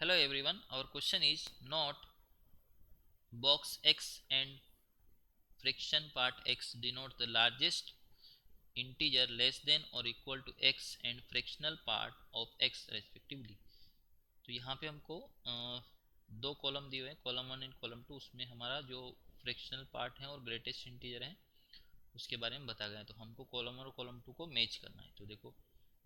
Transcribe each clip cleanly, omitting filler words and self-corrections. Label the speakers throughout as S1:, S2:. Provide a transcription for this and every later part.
S1: Hello everyone, our question is not box x and fraction part x denote the largest integer less than or equal to x and fractional part of x respectively। तो यहाँ पे हमको दो column दिए हुए हैं, column one and column to. उसमें हमारा जो फ्रैक्शनल पार्ट है और ग्रेटेस्ट इंटीजर है उसके बारे में बताया गया है। तो हमको कॉलम वन और कॉलम टू को मैच करना है। तो देखो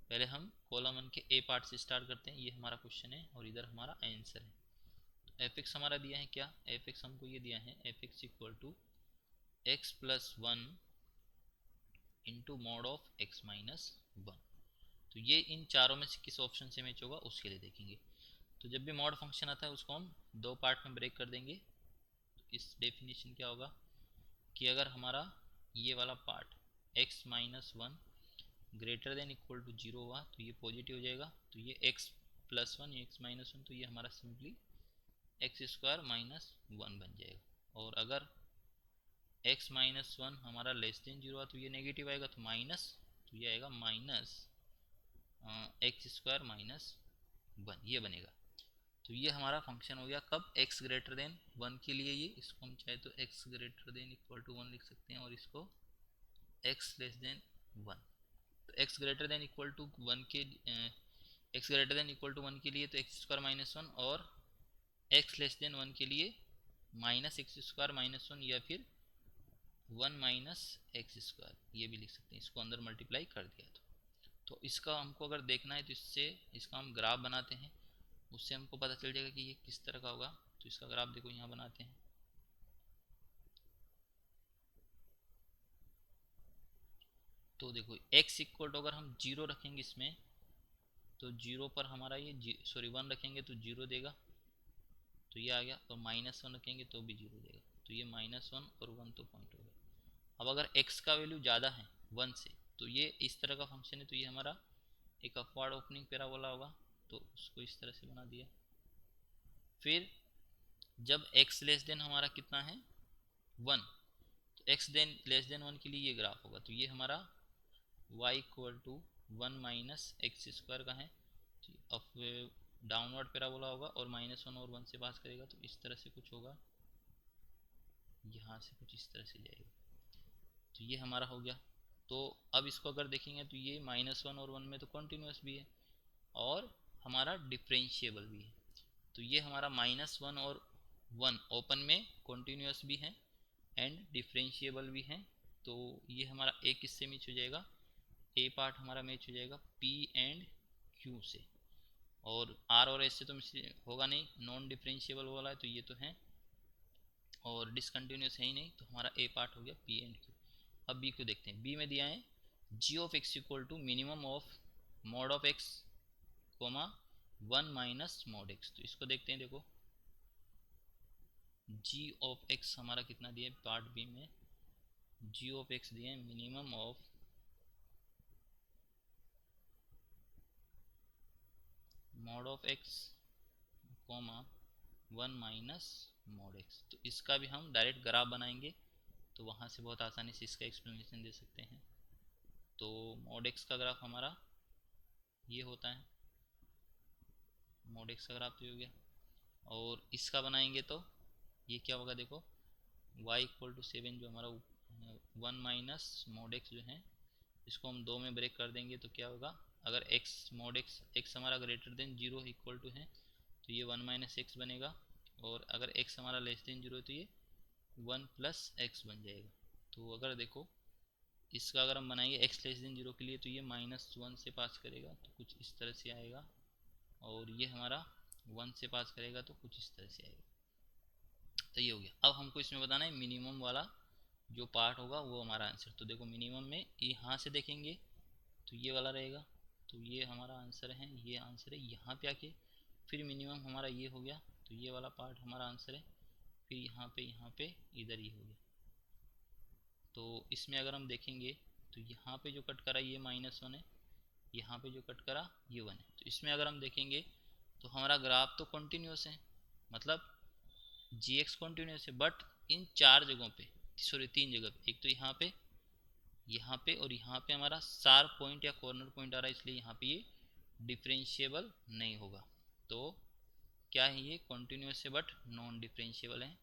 S1: पहले हम कॉलम वन के ए पार्ट से स्टार्ट करते हैं। ये हमारा क्वेश्चन है और इधर हमारा आंसर है। एफ एक्स हमारा दिया है क्या, एफ एक्स हमको ये दिया है f x equal to x plus one into mod of x minus one. तो ये इन चारों में से किस ऑप्शन से मैच होगा उसके लिए देखेंगे। तो जब भी मॉड फंक्शन आता है उसको हम दो पार्ट में ब्रेक कर देंगे। तो इस डेफिनेशन क्या होगा कि अगर हमारा ये वाला part x minus one greater than equal to zero हुआ तो ये पॉजिटिव हो जाएगा। तो ये x plus one x minus one तो ये हमारा simply x square minus one बन जाएगा। और अगर एक्स माइनस वन हमारा लेस देन जीरो तो ये नेगेटिव आएगा तो माइनस, तो ये आएगा minus x square minus one, ये बनेगा। तो ये हमारा फंक्शन हो गया कब, एक्स ग्रेटर देन वन के लिए। ये इसको हम चाहे तो X greater than equal to one लिख सकते हैं और इसको एक्स लेस देन वन। तो X greater than equal to one के X greater than equal to one के लिए तो एक्स स्क्वायर माइनस वन, और एक्स लेस देन वन के लिए minus x square minus one या फिर वन माइनस एक्स स्क्वायर, ये भी लिख सकते हैं। इसको अंदर मल्टीप्लाई कर दिया तो इसका हमको अगर देखना है तो इससे इसका हम ग्राफ बनाते हैं, उससे हमको पता चल जाएगा कि ये किस तरह का होगा। तो इसका ग्राफ देखो यहाँ बनाते हैं। तो देखो x इक्वल टू अगर हम जीरो रखेंगे इसमें तो जीरो पर हमारा ये सॉरी वन रखेंगे तो जीरो देगा, तो ये आ गया। और माइनस वन रखेंगे तो भी जीरो देगा, तो ये माइनस वन और वन तो पॉइंट हो गया। अब अगर x का वैल्यू ज़्यादा है वन से तो ये इस तरह का फंक्शन है, तो ये हमारा एक अपवर्ड ओपनिंग पैराबोला होगा। तो उसको इस तरह से बना दिया। फिर जब x लेस देन हमारा कितना है वन, तो x then less than one के लिए ये ग्राफ होगा। तो ये हमारा y equal to one minus x square का है, तो अब डाउनवर्ड पैराबोला होगा और माइनस वन और वन से पास करेगा तो इस तरह से कुछ होगा, यहाँ से कुछ इस तरह से जाएगा। तो ये हमारा हो गया। तो अब इसको अगर देखेंगे तो ये माइनस वन और वन में तो कॉन्टिन्यूस भी है और हमारा डिफरेंशिएबल भी है। तो ये हमारा माइनस वन और वन ओपन में कॉन्टिन्यूस भी है एंड डिफरेंशिएबल भी है। तो ये हमारा ए किससे मैच हो जाएगा, ए पार्ट हमारा मैच हो जाएगा पी एंड क्यू से। और आर और एस से तो होगा नहीं, नॉन डिफरेंशिएबल वाला है तो ये तो है और डिसकंटिन्यूस है ही नहीं, तो हमारा ए पार्ट हो गया पी एंड क्यू। अब बी को देखते हैं। बी में दिया है G of x equal to minimum of mod of X comma one minus mod X. तो इसको देखते हैं। देखो जी ऑफ एक्स हमारा कितना दिया है पार्ट बी में, जी ऑफ एक्स दिए minimum of mod of X comma one minus mod X. तो इसका भी हम डायरेक्ट ग्राफ बनाएंगे तो वहाँ से बहुत आसानी से इसका एक्सप्लेनेशन दे सकते हैं। तो मॉड एक्स का ग्राफ हमारा ये होता है, मॉड एक्स का ग्राफ ये हो गया। और इसका बनाएंगे तो ये क्या होगा, देखो y इक्वल टू सेवन जो हमारा वन माइनस मॉड एक्स जो है इसको हम दो में ब्रेक कर देंगे तो क्या होगा, अगर x मॉड x हमारा greater than zero equal to है तो ये वन माइनस एक्स बनेगा। और अगर x हमारा लेस देन जीरो है तो ये वन प्लस एक्स बन जाएगा। तो अगर देखो इसका अगर हम बनाएंगे x लेस देन जीरो के लिए तो ये माइनस वन से पास करेगा तो कुछ इस तरह से आएगा, और ये हमारा वन से पास करेगा तो कुछ इस तरह से आएगा। तो ये हो गया। अब हमको इसमें बताना है मिनिमम वाला जो पार्ट होगा वो हमारा आंसर। तो देखो मिनिमम में यहाँ से देखेंगे तो ये वाला रहेगा, तो ये हमारा आंसर है, ये आंसर है। यहाँ पे आके फिर मिनिमम हमारा ये हो गया तो ये वाला पार्ट हमारा आंसर है। फिर यहाँ पे इधर ही हो गया। तो इसमें अगर हम देखेंगे तो यहाँ पे जो कट करा ये माइनस वन है, यहाँ पे जो कट करा ये वन है। तो इसमें अगर हम देखेंगे तो हमारा ग्राफ तो कंटिन्यूस है, मतलब जी एक्स कॉन्टिन्यूस है, बट इन चार जगहों पे, सॉरी तीन जगह पे, एक तो यहाँ पे और यहाँ पे हमारा शार्प पॉइंट या कॉर्नर पॉइंट आ रहा है, इसलिए यहाँ पे ये डिफरेंशिएबल नहीं होगा। तो क्या है ये, कॉन्टिन्यूस है बट नॉन डिफरेंशिएबल है।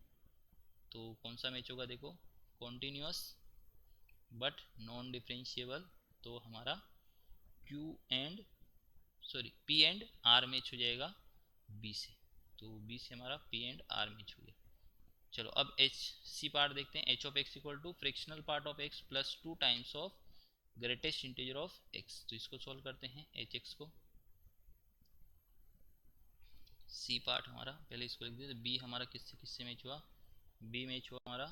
S1: तो कौन सा मैच होगा, देखो कॉन्टिन्यूस बट नॉन डिफरेंशिएबल, तो हमारा पी एंड आर मैच हो जाएगा बी से। तो बी से हमारा पी एंड आर मैच हो गया। चलो अब एच सी पार्ट देखते हैं। H of x equal to fractional part of x plus 2 times of greatest integer of x. तो इसको सॉल्व करते हैं एच एक्स को। सी पार्ट हमारा पहले इसको लिख दिया। बी हमारा किससे किससे मैच हुआ, बी मैच हुआ हमारा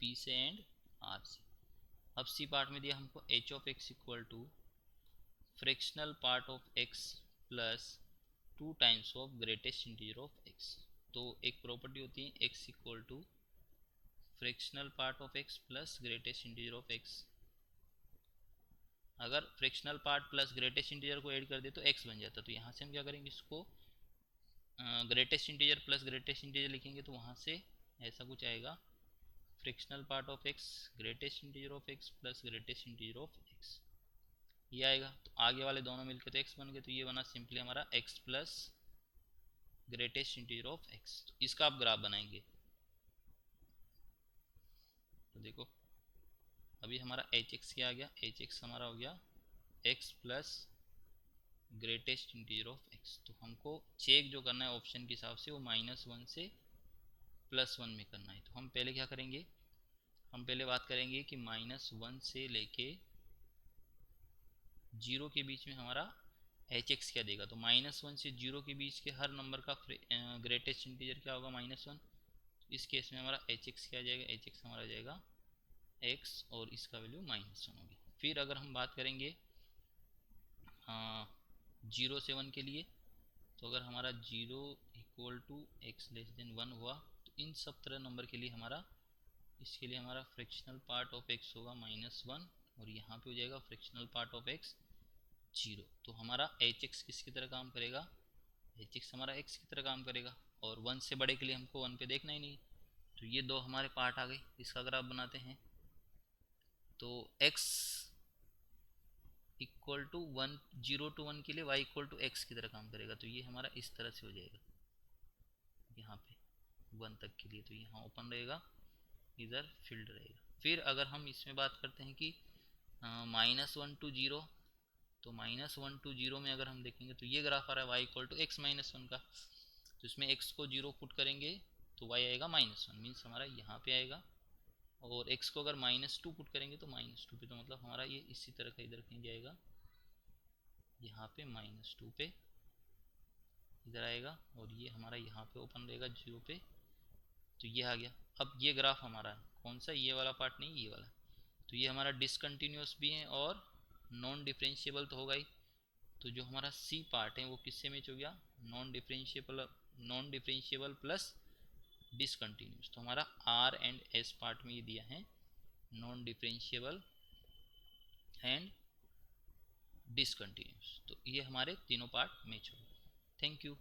S1: पी से एंड आर से। अब सी पार्ट में दिया हमको H of x equal to fractional part of x plus 2 times of greatest integer of x. तो एक प्रॉपर्टी होती है X equal to fractional part of x plus greatest integer of X. अगर fractional part plus greatest integer को add कर दे तो x बन जाता। तो यहाँ से हम क्या करेंगे, इसको greatest integer plus greatest integer लिखेंगे तो वहाँ से ऐसा कुछ आएगा, fractional part of x greatest integer of x plus greatest integer of x, ये आएगा। तो आगे वाले दोनों मिलकर तो एक्स बन गए। तो ये बना सिंपली हमारा x plus greatest integer of x. तो इसका आप ग्राफ बनाएंगे। तो देखो अभी हमारा एच एक्स क्या आ गया, एच एक्स हमारा हो गया x plus greatest integer of x. तो हमको चेक जो करना है ऑप्शन के हिसाब से वो -1 से +1 में करना है। तो हम पहले क्या करेंगे, हम पहले बात करेंगे कि -1 से लेके 0 के बीच में हमारा एच एक्स क्या देगा। तो -1 से 0 के बीच के हर नंबर का ग्रेटेस्ट इंटीजर क्या होगा, -1। इस केस में हमारा एच एक्स क्या आ जाएगा, एच एक्स हमारा जाएगा एक्स और इसका वैल्यू -1 होगी। फिर अगर हम बात करेंगे 0 से 1 के लिए, तो अगर हमारा 0 equal to x less than 1 हुआ तो इन सब तरह नंबर के लिए हमारा, इसके लिए हमारा फ्रैक्शनल पार्ट ऑफ एक्स होगा -1 और यहाँ पे हो जाएगा फ्रैक्शनल पार्ट ऑफ एक्स 0। तो हमारा एच एक्स किसकी तरह काम करेगा, एच एक्स हमारा एक्स की तरह काम करेगा। और 1 से बड़े के लिए हमको 1 पे देखना ही नहीं। तो ये दो हमारे पार्ट आ गए। इसका ग्राफ बनाते हैं। तो x इक्वल टू 1, 0 to 1 के लिए y इक्वल टू एक्स की तरह काम करेगा। तो ये हमारा इस तरह से हो जाएगा यहाँ पे 1 तक के लिए। तो यहाँ ओपन रहेगा, इधर फील्ड रहेगा। फिर अगर हम इसमें बात करते हैं कि -1 to 0, तो -1 to 0 में अगर हम देखेंगे तो ये ग्राफ आ रहा है y इक्वल टू एक्स -1 का। तो इसमें x को 0 पुट करेंगे तो y आएगा -1, मीन्स हमारा यहाँ पे आएगा। और x को अगर -2 पुट करेंगे तो -2 पे, तो मतलब हमारा ये इसी तरह का इधर कहीं जाएगा, यहाँ पे -2 पे इधर आएगा और ये हमारा यहाँ पे ओपन रहेगा 0 पे। तो ये आ गया। अब ये ग्राफ हमारा है कौन सा, ये वाला पार्ट नहीं, ये वाला। तो ये हमारा डिसकंटिन्यूस भी है और नॉन डिफरेंशिएबल तो होगा ही। तो जो हमारा सी पार्ट है वो किससे मैच हो गया, नॉन डिफरेंशिएबल प्लस डिसकंटिन्यूस। तो हमारा आर एंड एस पार्ट में ये दिया है नॉन डिफरेंशिएबल एंड डिसकंटिन्यूस। तो ये हमारे तीनों पार्ट मैच हो गए। Thank you.